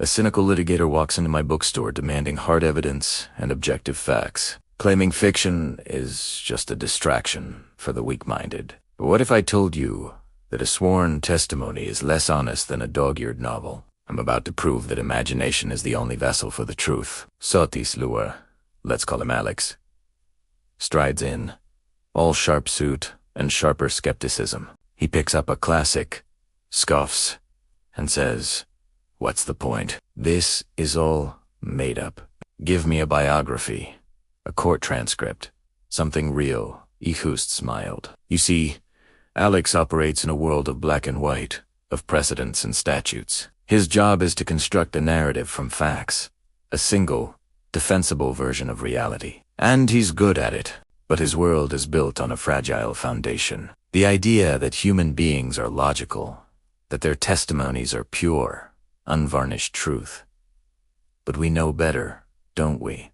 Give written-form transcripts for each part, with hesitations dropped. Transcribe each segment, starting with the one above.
A cynical litigator walks into my bookstore demanding hard evidence and objective facts, claiming fiction is just a distraction for the weak-minded. But what if I told you that a sworn testimony is less honest than a dog-eared novel? I'm about to prove that imagination is the only vessel for the truth. Sotis Lua, let's call him Alex, strides in, all sharp suit and sharper skepticism. He picks up a classic, scoffs, and says, "What's the point? This is all made up. Give me a biography, a court transcript, something real." Ehust smiled. You see, Alex operates in a world of black and white, of precedents and statutes. His job is to construct a narrative from facts, a single, defensible version of reality. And he's good at it. But his world is built on a fragile foundation. The idea that human beings are logical, that their testimonies are pure, unvarnished truth. But we know better, don't we?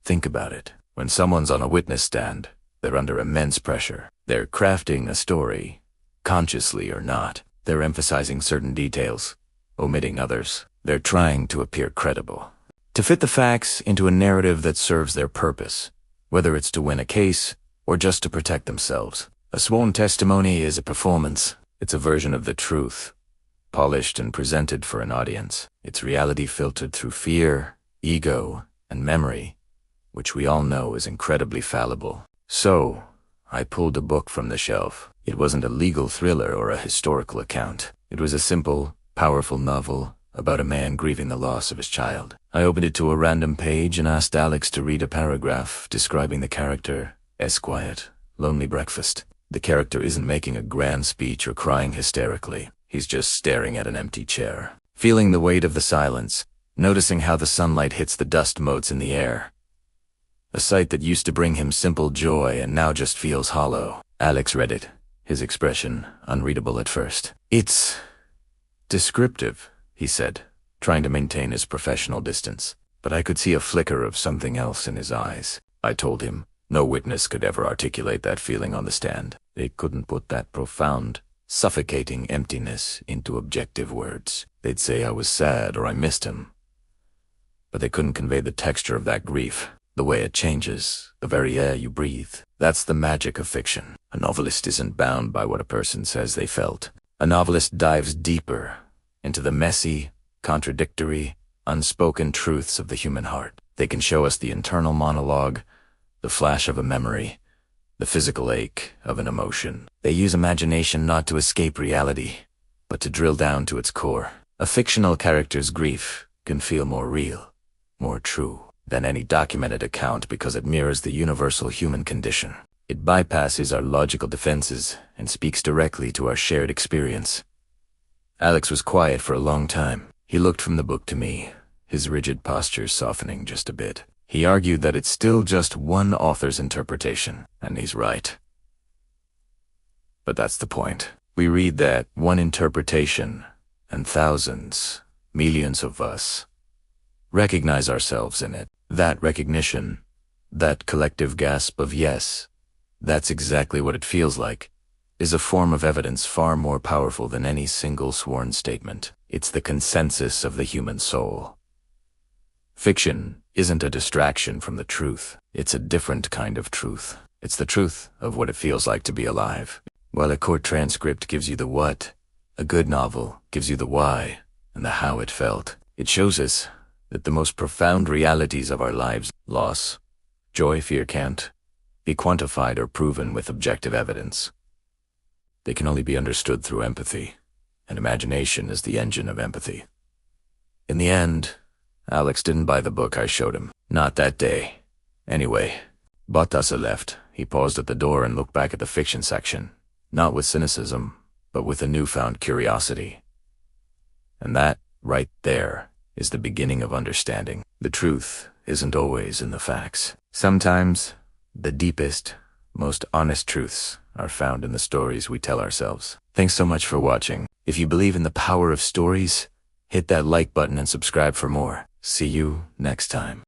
Think about it. When someone's on a witness stand, they're under immense pressure. They're crafting a story, consciously or not. They're emphasizing certain details, omitting others. They're trying to appear credible, to fit the facts into a narrative that serves their purpose, whether it's to win a case or just to protect themselves. A sworn testimony is a performance. It's a version of the truth, polished and presented for an audience. It's reality filtered through fear, ego, and memory, which we all know is incredibly fallible. So, I pulled a book from the shelf. It wasn't a legal thriller or a historical account. It was a simple, powerful novel about a man grieving the loss of his child. I opened it to a random page and asked Alex to read a paragraph describing the character, Quiet, lonely breakfast. The character isn't making a grand speech or crying hysterically. He's just staring at an empty chair, feeling the weight of the silence, noticing how the sunlight hits the dust motes in the air. A sight that used to bring him simple joy and now just feels hollow. Alex read it, his expression unreadable at first. "It's descriptive," he said, trying to maintain his professional distance. But I could see a flicker of something else in his eyes. I told him no witness could ever articulate that feeling on the stand. They couldn't put that profound, suffocating emptiness into objective words. They'd say I was sad or I missed him, but they couldn't convey the texture of that grief, the way it changes, the very air you breathe. That's the magic of fiction. A novelist isn't bound by what a person says they felt. A novelist dives deeper into the messy, contradictory, unspoken truths of the human heart. They can show us the internal monologue, the flash of a memory, the physical ache of an emotion. They use imagination not to escape reality, but to drill down to its core. A fictional character's grief can feel more real, more true than any documented account because it mirrors the universal human condition. It bypasses our logical defenses and speaks directly to our shared experience. Alex was quiet for a long time. He looked from the book to me, his rigid posture softening just a bit. He argued that it's still just one author's interpretation, and he's right. But that's the point. We read that one interpretation, and thousands, millions of us, recognize ourselves in it. That recognition, that collective gasp of yes, that's exactly what it feels like, is a form of evidence far more powerful than any single sworn statement. It's the consensus of the human soul. Fiction isn't a distraction from the truth. It's a different kind of truth. It's the truth of what it feels like to be alive. While a court transcript gives you the what, a good novel gives you the why and the how it felt. It shows us that the most profound realities of our lives, loss, joy, fear, can't be quantified or proven with objective evidence. They can only be understood through empathy, and imagination is the engine of empathy. In the end, Alex didn't buy the book I showed him. Not that day. Anyway, Botasa left. He paused at the door and looked back at the fiction section, not with cynicism, but with a newfound curiosity. And that, right there, is the beginning of understanding. The truth isn't always in the facts. Sometimes, the deepest, most honest truths are found in the stories we tell ourselves. Thanks so much for watching. If you believe in the power of stories, hit that like button and subscribe for more. See you next time.